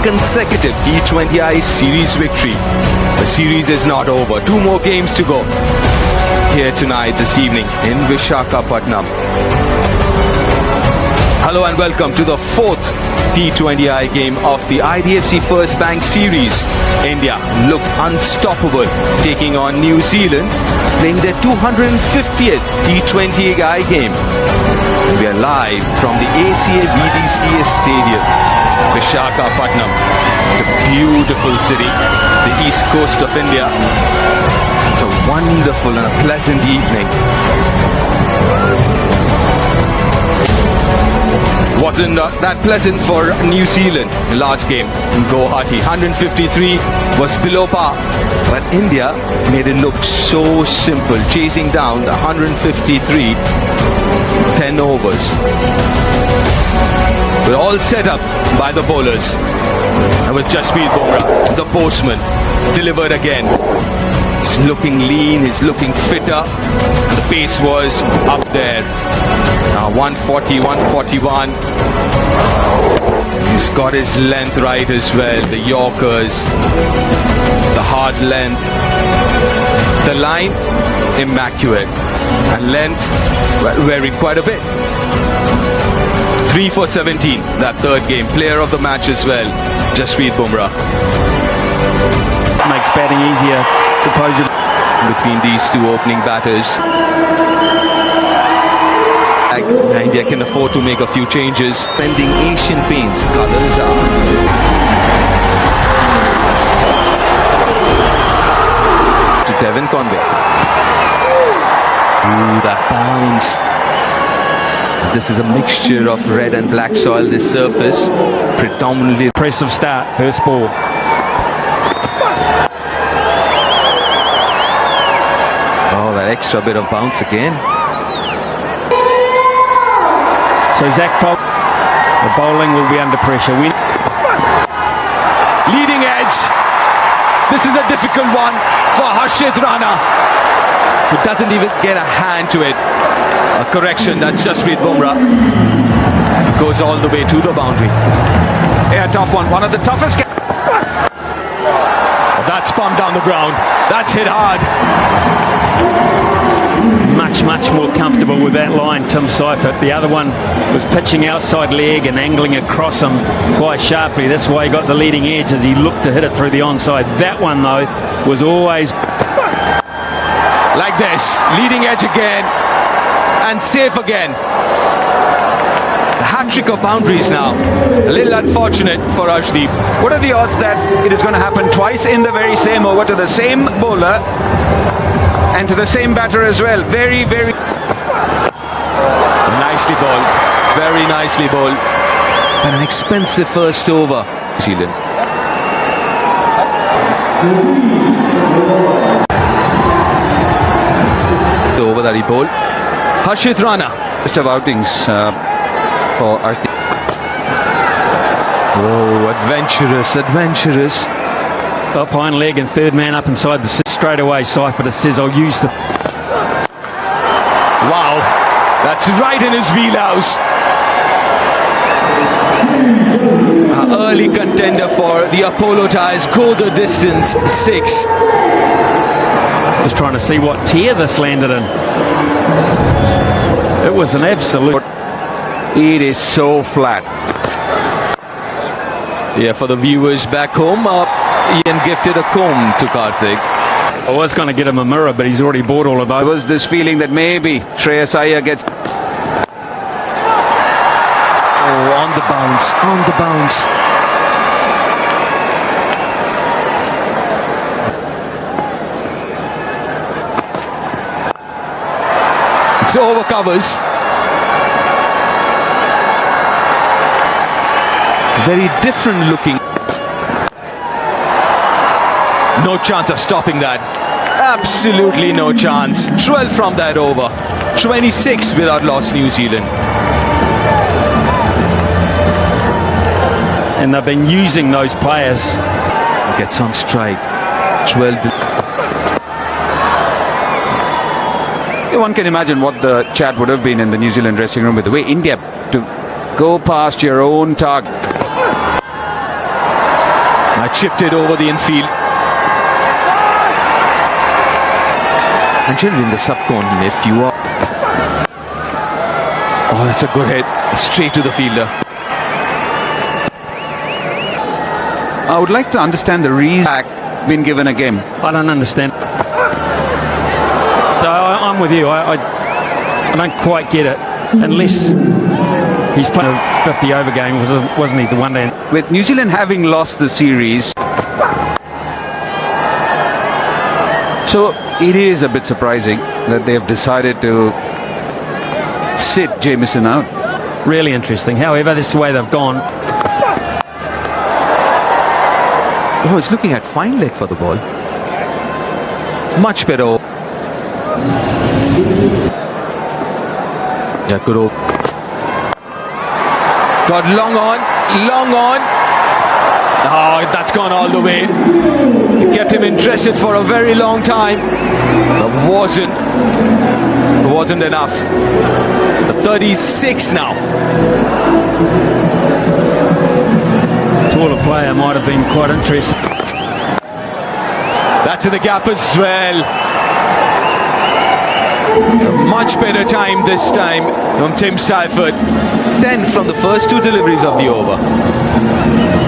consecutive T20I series victory. The series is not over. 2 more games to go here tonight, this evening in Visakhapatnam. Hello and welcome to the 4th T20I game of the IDFC First Bank Series. India look unstoppable, taking on New Zealand, playing their 250th T20I game. And we are live from the ACA BDCS Stadium, Visakhapatnam. It's a beautiful city, the east coast of India. It's a wonderful and a pleasant evening. Wasn't that pleasant for New Zealand last game in Guwahati. 153 was below par, but India made it look so simple, chasing down the 153, 10 overs. We're all set up by the bowlers, and with Jasprit Bumrah, the postman, delivered again. He's looking lean, he's looking fitter, and the pace was up there. Now 140, 141. He's got his length right as well, the Yorkers, the hard length. The line, immaculate. And length, varying quite a bit. 3 for 17, that third game. Player of the match as well, Jasprit Bumrah. Makes batting easier, supposedly. Between these two opening batters, India can afford to make a few changes. Spending Asian paints, colours are. To Devon Conway. Ooh, that bounce. This is a mixture of red and black soil, this surface. Predominantly Impressive start, first ball. Oh, that extra bit of bounce again. So Zach Fox, the bowling will be under pressure. Leading edge. This is a difficult one for Harshit Rana, who doesn't even get a hand to it. A correction, that's Jasprit Bumrah. Goes all the way to the boundary. Yeah, tough one. One of the toughest. That's pumped down the ground. That's hit hard. Much more comfortable with that line, Tim Seifert. The other one was pitching outside leg and angling across him quite sharply. That's why he got the leading edge as he looked to hit it through the onside. That one, though, was always like this. Leading edge again. And safe again. The hat-trick of boundaries now. A little unfortunate for Arshdeep. What are the odds that it is going to happen twice in the very same over to the same bowler and to the same batter as well? Very nicely bowled. Very nicely bowled. And an expensive first over. New Zealand. The over that he bowled. Harshit Rana. Best of outings for Arshdeep. Oh, adventurous. off hind leg and third man up inside the six. Straight away Seifert says, I'll use the... Wow, that's right in his wheelhouse. An early contender for the Apollo Tyres. Go the distance, 6. Just trying to see what tier this landed in. It was an absolute... It is so flat. Yeah, for the viewers back home, Ian gifted a comb to Karthik. I was going to get him a mirror, but he's already bought all of those. There was this feeling that maybe Shreyas Iyer gets... Oh, on the bounce. It's over covers. Very different looking. No chance of stopping that. Absolutely no chance. 12 from that over. 26 without loss, New Zealand. And they've been using those players. Gets on strike. 12. One can imagine what the chat would have been in the New Zealand dressing room with the way India to go past your own target. I chipped it over the infield. And generally in the subcontinent, if you are... Oh, that's a good hit. Straight to the fielder. I would like to understand the reason been given a game. I don't understand. So I'm with you. I don't quite get it. Unless he's playing a 50 over game, wasn't he, the one day? With New Zealand having lost the series, so it is a bit surprising that they have decided to sit Jamieson out. Really interesting. However, this is the way they've gone. Oh, he's looking at fine leg for the ball. Much better. Yeah, good over. Got long on. Oh, that's gone all the way. It kept him interested for a very long time, but wasn't enough. The 36 now. Taller player might have been quite interesting. That's in the gap as well. A much better time this time from Tim Seifert than from the first two deliveries of the over.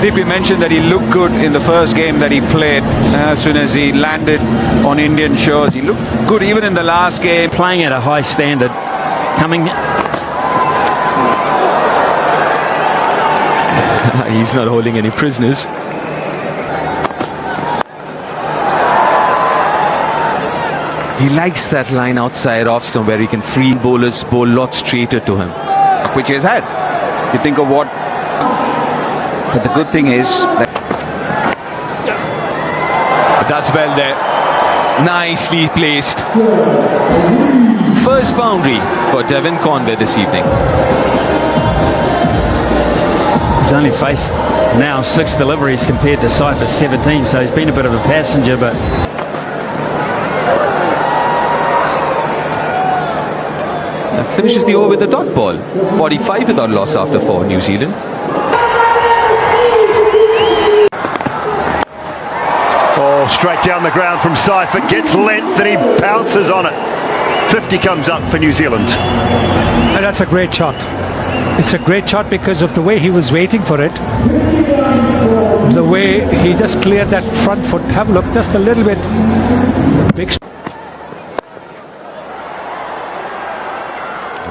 DP mentioned that he looked good in the first game that he played. As soon as he landed on Indian shores, he looked good even in the last game. Playing at a high standard. Coming... He's not holding any prisoners. He likes that line outside off stump where he can free bowlers bowl lot straighter to him. Which he has had. You think of what... But the good thing is that... That's well there. Nicely placed. First boundary for Devon Conway this evening. He's only faced now 6 deliveries compared to Seifert's 17, so he's been a bit of a passenger, but... Finishes the over with a dot ball. 45 without loss after 4, New Zealand. Oh, straight down the ground from Seifert, gets length and he pounces on it. 50 comes up for New Zealand. And that's a great shot. It's a great shot because of the way he was waiting for it. The way he just cleared that front foot. Have a look, just a little bit. Big.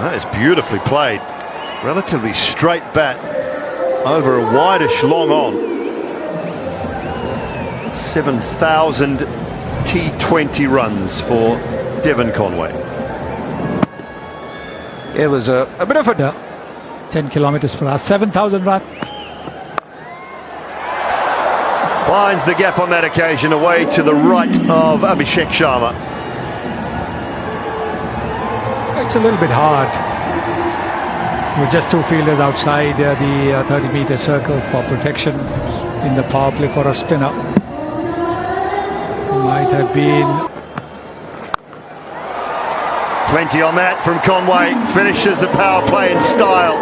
That is beautifully played. Relatively straight bat over a wideish long on. 7,000 T20 runs for Devon Conway. it was a bit of a... 10 kilometers per hour, 7,000 runs. Finds the gap on that occasion, away to the right of Abhishek Sharma. It's a little bit hard. With just 2 fielders outside the 30-meter circle for protection in the power play for a spinner. Might have been... 20 on that from Conway, finishes the power play in style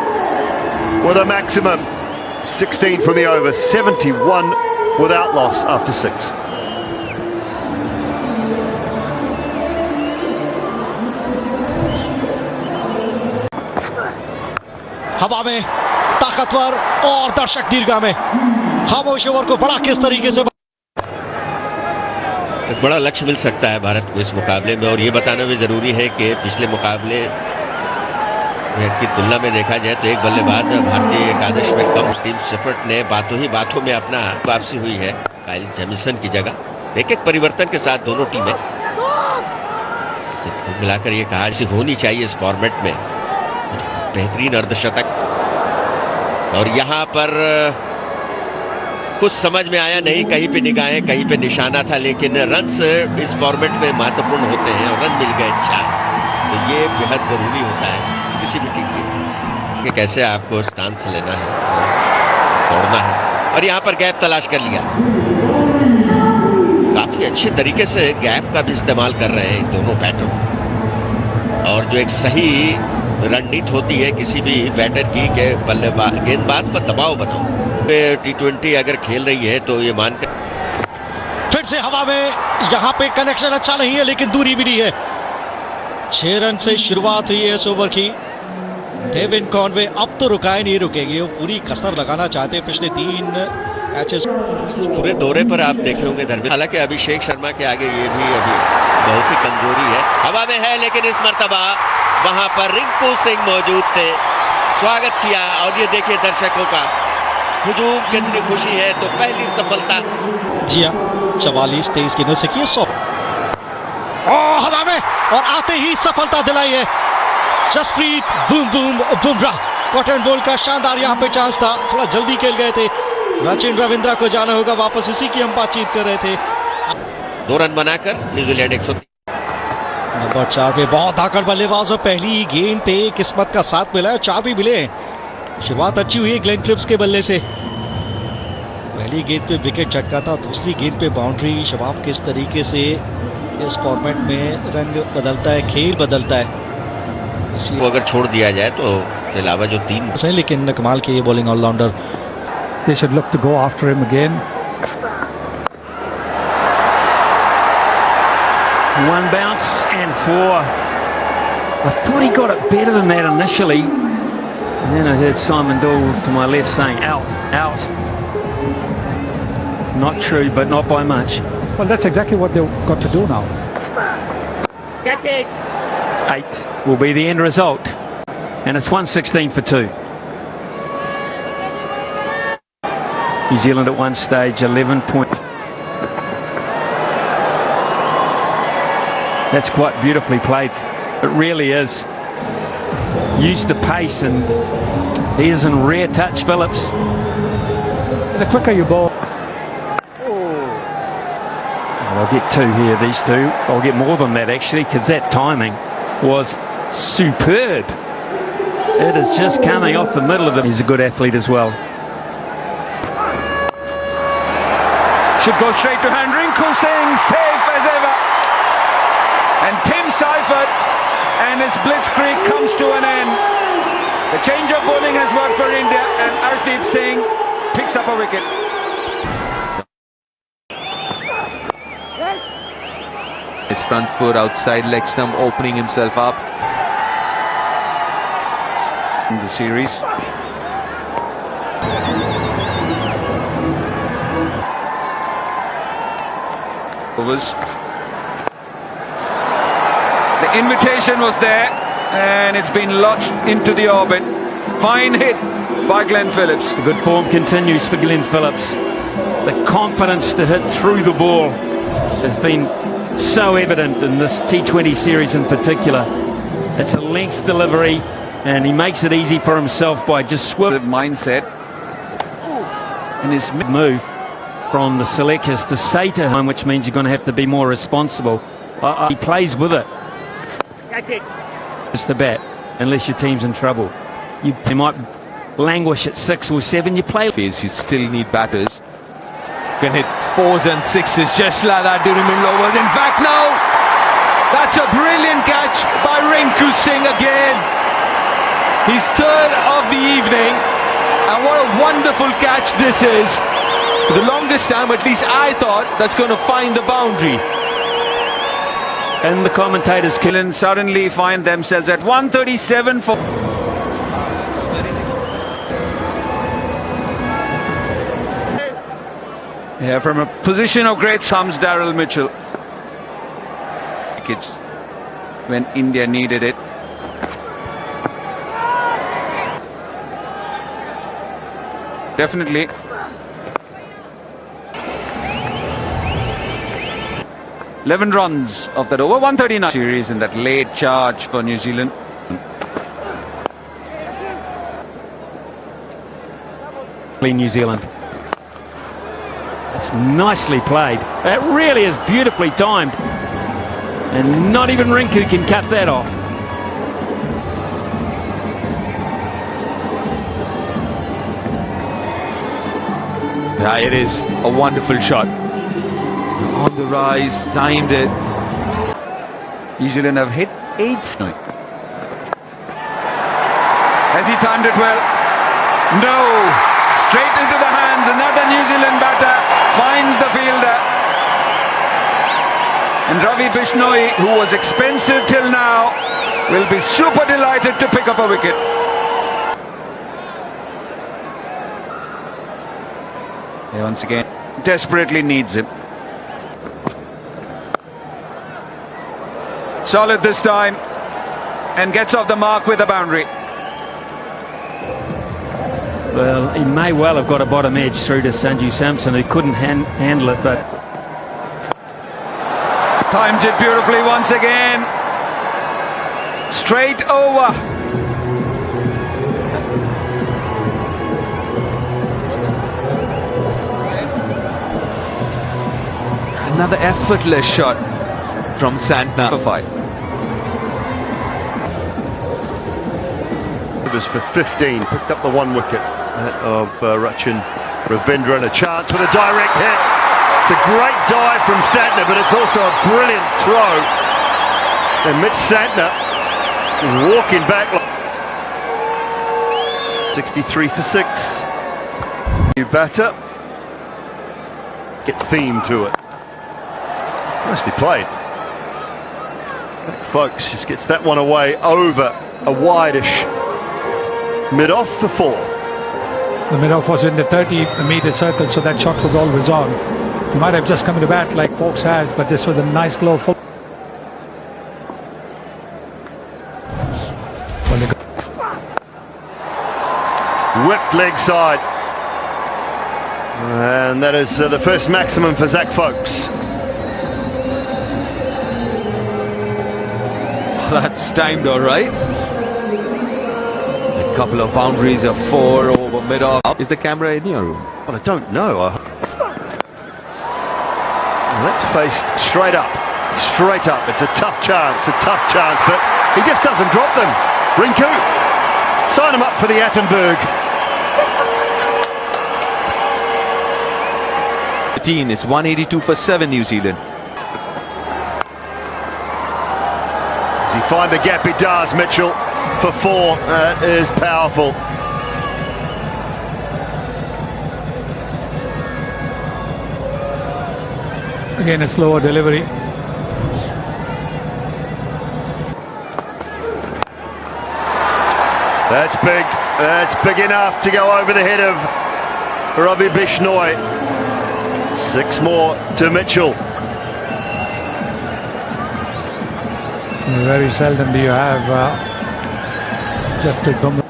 with a maximum 16 from the over, 71 without loss after 6. हवा में ताकतवर और दर्शक दीर्घा में खामोश over को बड़ा किस तरीके से एक बड़ा लक्ष्य मिल सकता है भारत को इस मुकाबले में। और ये बताना भी जरूरी है कि पिछले मुकाबले की तुलना में देखा जाए तो एक बल्लेबाज भारतीय एकादश में कम। टीम सेफर्ट ने बातों ही बातों में अपना वापसी हुई है काइल जेमिसन की जगह। एक परिवर्तन के साथ दोनों टीमें मिलाकर ये कहा ऐसी होनी चाहिए इस फॉर्मेट में। बेहतरीन अर्धशतक और यहां पर कुछ समझ में आया नहीं, कहीं पे निगाहें कहीं पे निशाना था, लेकिन रन्स इस फॉर्मेट में महत्वपूर्ण होते हैं और रन मिल गए 4, तो ये बेहद जरूरी होता है किसी भी टीम के कि कैसे आपको स्टांस लेना है, तोड़ना है। और यहां पर गैप तलाश कर लिया, काफी अच्छे तरीके से गैप का भी इस्तेमाल कर रहे हैं दोनों बैटर। और जो एक सही रणनीति होती है किसी भी बैटर की कि बल्लेबाज गेंदबाज पर दबाव बनाओ, T20 अगर खेल रही है तो ये मानकर फिर से हवा में, यहां पे कनेक्शन अच्छा नहीं है लेकिन दूरी भी नहीं है। 6 रन से शुरुआत हुई है इस ओवर की। डेविन कॉनवे अब तो रुकाए नहीं रुकेंगे, वो पूरी कसर लगाना चाहते हैं पिछले 3 मैचेस। पूरे दौरे पर आप देखे होंगे धर्मेंद्र, हालांकि अभिषेक शर्मा के आगे ये भी अभी बहुत ही कमजोरी है। हवा में है लेकिन इस मर्तबा वहां पर रिंकू सिंह मौजूद थे, स्वागत किया। और ये देखिए दर्शकों का हुजूम, कितनी खुशी है। तो पहली सफलता जी हाँ, 44-23 गेंदों से किए 100 हवा में, और आते ही सफलता दिलाई है। Jasprit boom boom Bumrah, cotton ball का शानदार यहां पे चांस था, थोड़ा जल्दी खेल गए थे। सचिन रविंद्रा को जाना होगा वापस, इसी की हम बातचीत कर रहे थे। 2 रन बनाकर न्यूजीलैंड 103। नंबर 4 पे बहुत धाकड़ बल्लेबाज, और पहली गेंद पे किस्मत का साथ मिला है, 4 भी मिले। शुरुआत अच्छी हुई है ग्लेन फिलिप्स के बल्ले से। पहली गेंद पे विकेट झटका था, दूसरी गेंद पे बाउंड्री। शबाब किस तरीके से इस फॉर्मेट में रंग बदलता है, खेल बदलता है। वो अगर छोड़ दिया जाए तो अलावा जो 3 है, लेकिन कमाल के ये bowling allrounder. They should look to go after him again. 1 bounce and 4. I thought he got it better than that initially. And then I heard Simon Doyle to my left saying, out, out. Not true, but not by much. Well, that's exactly what they've got to do now. Catch it. 8 will be the end result. And it's 116 for 2. New Zealand at one stage 11 points. That's quite beautifully played. It really is. Used the pace, and he is in rare touch, Phillips. The quicker you bowl. I'll get 2 here, these 2. I'll get more than that actually, because that timing was superb. It is just coming off the middle of it. He's a good athlete as well. Should go straight to hand. Rinku Singh safe as ever. And Tim Seifert and his blitzkrieg comes to an end. The change of bowling has worked for India, and Arshdeep Singh picks up a wicket. His front foot outside leg stump, opening himself up. In the series. Overs. The invitation was there, and it's been lodged into the orbit. Fine hit by Glenn Phillips. The good form continues for Glenn Phillips. The confidence to hit through the ball has been so evident in this T20 series in particular. It's a length delivery, and he makes it easy for himself by just swivel Mindset in his move from the selectors to say to him, which means you're going to have to be more responsible. He plays with it. That's it. It's the bat, unless your team's in trouble. You might languish at 6 or 7. You play. You still need batters. Can hit 4s and 6s just like that during middle overs. In fact, now that's a brilliant catch by Rinku Singh again. His 3rd of the evening, and what a wonderful catch this is. For the longest time, at least I thought, that's going to find the boundary. And the commentators Killen suddenly find themselves at 137 for. Yeah, from a position of great comes Daryl Mitchell. Wickets when India needed it. Definitely. Eleven runs of that over. 139 series in that late charge for New Zealand. New Zealand. It's nicely played. That really is beautifully timed. And not even Rinku can cut that off. Yeah, it is a wonderful shot. On the rise, timed it. New Zealand have hit 8. Has he timed it well? No! Straight into the hand. another New Zealand batter finds the fielder. And Ravi Bishnoi, who was expensive till now, will be super delighted to pick up a wicket. He once again desperately needs him. Solid this time, and gets off the mark with a boundary. Well, he may well have got a bottom edge through to Sanju Samson, who couldn't handle it, but Times it beautifully once again. Straight over. Another effortless shot from Santner for 5. For 15, picked up the 1 wicket of Rachin Ravindra, and a chance with a direct hit. It's a great dive from Santner, but it's also a brilliant throw. And Mitch Santner walking back. 63 for 6. New batter. Get theme to it. Nicely played. Folks just gets that one away over a wide-ish mid-off for 4. The mid-off was in the 30-meter circle, so that shot was always on. He might have just come to bat like Fox has, but this was a nice low full. Whipped leg side. And that is the first maximum for Zach Folks. That's timed all right. A couple of boundaries of 4 over mid-off. Is the camera in your room? Well, I don't know. That's faced straight up. Straight up. It's a tough chance, but he just doesn't drop them. Rinku, sign him up for the Attenberg. 13, it's 182 for 7 New Zealand. Does he find the gap? He does, Mitchell, for 4. That is powerful. Again, a slower delivery. That's big. That's big enough to go over the head of Ravi Bishnoi. 6 more to Mitchell. Very seldom do you have just a dumb.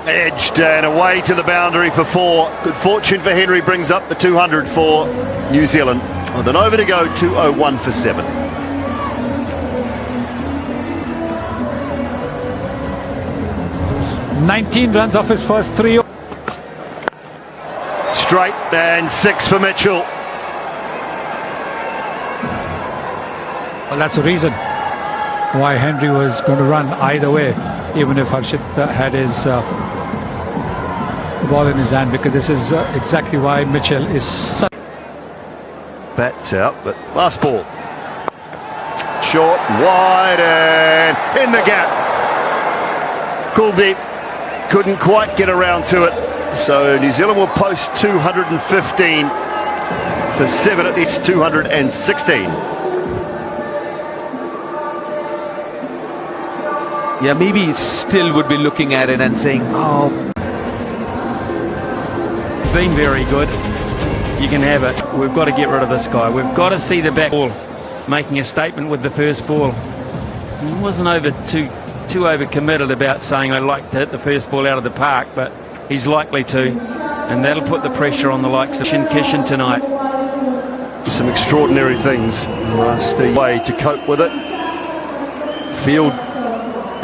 Edged and away to the boundary for 4. Good fortune for Henry, brings up the 200 for New Zealand. With an over to go, 201 for 7. $19 runs off his first 3. Straight and 6 for Mitchell. Well, that's the reason why Henry was going to run either way, even if Harshit had his ball in his hand, because this is exactly why Mitchell is such. Bats out, but last ball. Short, wide, and in the gap. Kuldeep couldn't quite get around to it. So New Zealand will post 215 to 7 at least 216. Yeah, maybe still would be looking at it and saying, oh. been very good. You can have it. We've got to get rid of this guy. We've got to see the back ball making a statement with the first ball. He wasn't too overcommitted about saying I'd like to hit the first ball out of the park, but he's likely to, and that'll put the pressure on the likes of Kishan tonight. Some extraordinary things. Last way to cope with it. Field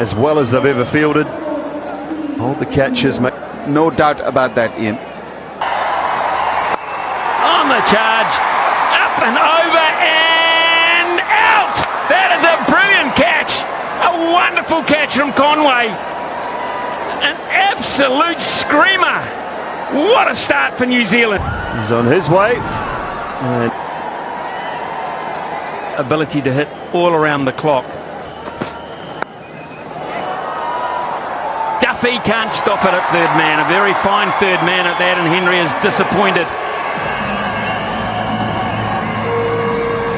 as well as they've ever fielded. Hold the catches, mate. No doubt about that, Ian. On the charge, up and over and out. That is a brilliant catch. A wonderful catch from Conway. An absolute screamer. What a start for New Zealand. He's on his way. And ability to hit all around the clock. Duff if he can't stop it at third man, a very fine third man at that, and Henry is disappointed.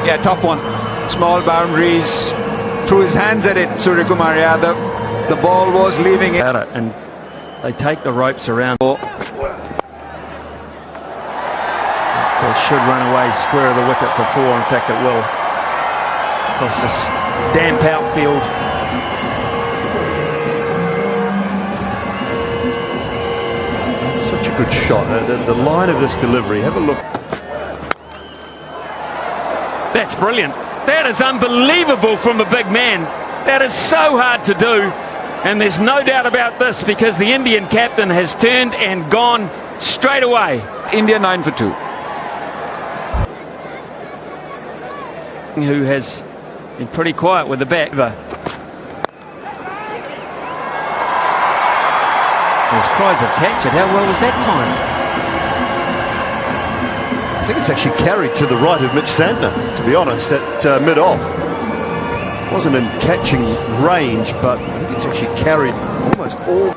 Yeah, tough one. Small boundaries. Threw his hands at it, Suryakumar Yadav. The ball was leaving it. And they take the ropes around. They should run away square of the wicket for 4. In fact, it will. Across this damp outfield. Such a good shot. The line of this delivery, have a look. That's brilliant. That is unbelievable from a big man. That is so hard to do. And there's no doubt about this, because the Indian captain has turned and gone straight away. India 9 for 2. Who has been pretty quiet with the bat. There's cries of catch it. How well was that time? I think it's actually carried to the right of Mitch Santner, to be honest, at mid-off. Wasn't in catching range, but I think it's actually carried almost all.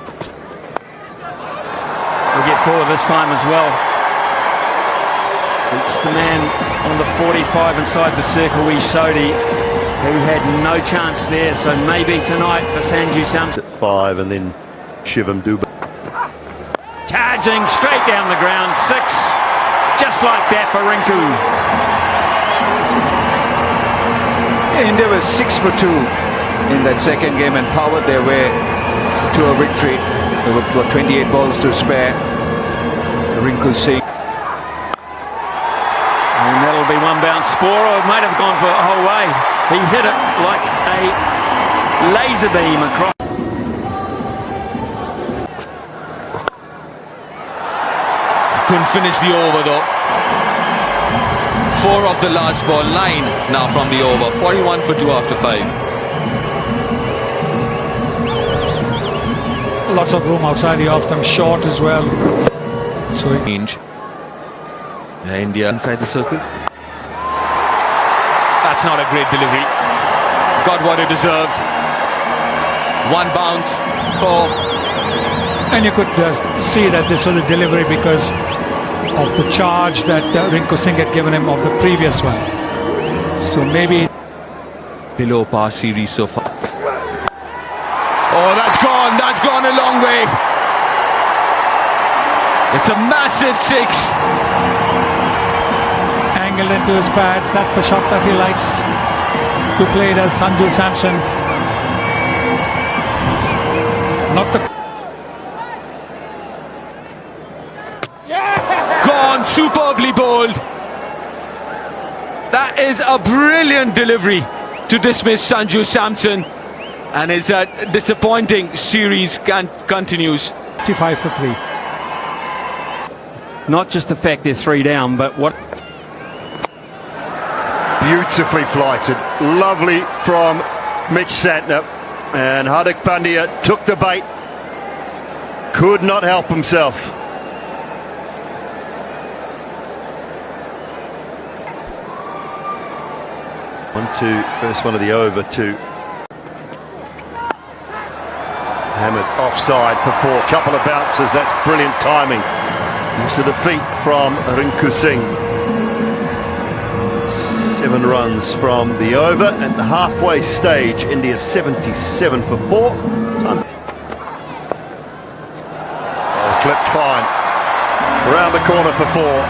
We'll get forward this time as well. It's the man on the 45 inside the circle, Sodhi, who had no chance there. So maybe tonight for Sanju Samson. At 5, and then Shivam Dubey. Charging straight down the ground, 6. Just like that for Rinku. India was 6 for 2 in that second game and powered their way to a victory. There were 28 balls to spare. Rinku Singh. And that'll be one bounce for, or it might have gone for the whole way. He hit it like a laser beam across. Couldn't finish the over though. 4 off the last ball, 9 now from the over. 41 for 2 after 5. Lots of room outside the off them, short as well. So Range. India inside the circle. That's not a great delivery. Got what it deserved. 1 bounce for. and you could see that this was a delivery because of the charge that Rinku Singh had given him of the previous one. So maybe below par series so far. Oh, that's gone a long way. It's a massive 6. angled into his pads. That's the shot that he likes to play as Sanju Samson. Not the Gone, superbly bowled. That is a brilliant delivery to dismiss Sanju Samson, and his disappointing series continues. 55 for 3. Not just the fact they're 3 down, but what... Beautifully flighted, lovely from Mitch Santner, and Hardik Pandya took the bait, could not help himself. First one of the over to hammered offside for 4, couple of bounces. That's brilliant timing. Use of the feet from Rinku Singh. 7 runs from the over. At the halfway stage, India 77 for 4. Clipped fine. Around the corner for 4.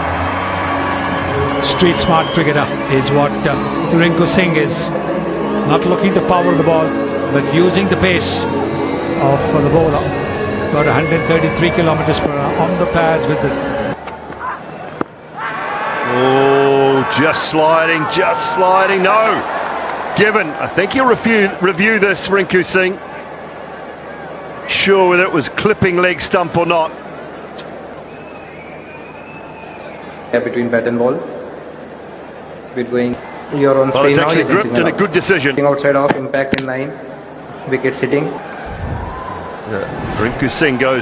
Street smart cricketer is what Rinku Singh is. Not looking to power the ball, but using the pace of the bowler. Got 133 kilometers per hour on the pads with the... Oh, just sliding, no. Given, I think he'll review this, Rinku Singh. Sure whether it was clipping leg stump or not. Between bat and ball. We're going your own Well, it's actually gripped and a good decision. Outside off, impact in line, wicket sitting. Rinku Singh goes